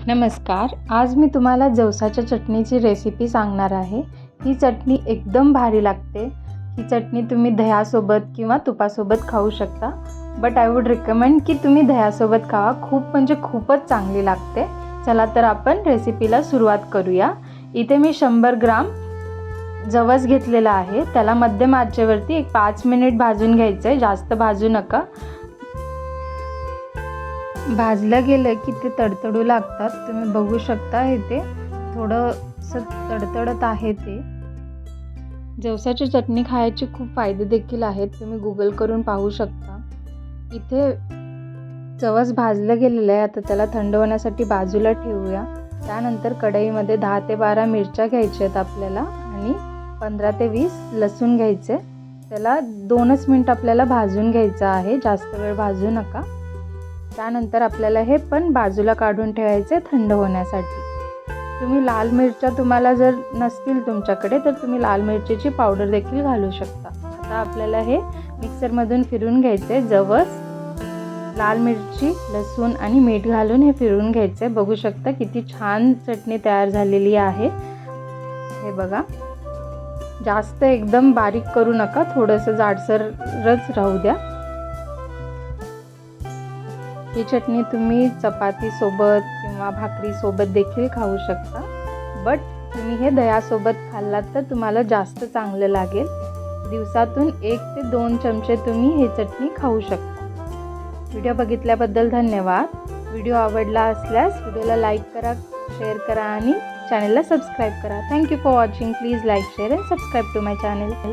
नमस्कार. आज मी तुम्हाला जवसाच्या चटणीची रेसिपी सांगणार आहे. ही चटणी एकदम भारी लागते. ही चटणी तुम्ही दह्यासोबत किंवा तुपासोबत खाऊ शकता. बट आय वुड रिकमेंड की तुम्ही दह्यासोबत खावा. म्हणजे खूपच चांगली लागते. चला तर आपण रेसिपीला सुरुवात करूया. इथे मी 100 ग्राम जवस घेतलेला आहे. त्याला मध्यम आचेवरती एक 5 मिनिट भाजून घ्यायचं आहे. जास्त भाजू नका. भाजलं गेलं की ते तडतडू लागतात. तुम्ही बघू शकता इथे थोडंसं तडतडत आहे ते. जवसाची चटणी खायचे खूप फायदे देखील आहेत. तुम्ही गुगल करून पाहू शकता. इथे जवस भाजलं गेलेलं आहे. आता त्याला थंड होण्यासाठी बाजूला ठेवूया. त्यानंतर कढईमध्ये 10 ते 12 मिरच्या घ्यायच्या आहेत आपल्याला आणि 15 ते 20 लसूण घ्यायचे. त्याला 2च मिनिट आपल्याला भाजून घ्यायचं आहे. जास्त वेळ भाजू नका. त्यानंतर आपल्याला हे पण बाजूला काढून ठेवायचे थंड होण्यासाठी. तुम्ही लाल मिरच्या तुम्हाला जर नसतील तुमच्याकडे तर तुम्ही लाल मिरचीची पावडर देखील घालू शकता. आता आपल्याला हे मिक्सरमधून फिरून घ्यायचे. जवस, लाल मिरची, लसूण आणि मीठ घालून हे फिरून घ्यायचे. बघू शकता किती छान चटणी तयार झालेली आहे. हे बघा, जास्त एकदम बारीक करू नका. थोडंसं जाडसरच राहू द्या. ही चटणी तुम्ही चपातीसोबत किंवा भाकरीसोबत देखील खाऊ शकता. बट तुम्ही हे दह्यासोबत खाल्लात तर तुम्हाला जास्त चांगलं लागेल. दिवसातून 1 ते 2 चमचे तुम्ही हे चटणी खाऊ शकता. व्हिडिओ बघितल्याबद्दल धन्यवाद. व्हिडिओ आवडला असल्यास व्हिडिओला लाईक करा, शेअर करा आणि चॅनलला सबस्क्राईब करा. Thank you for watching. Please like, share and subscribe to my channel.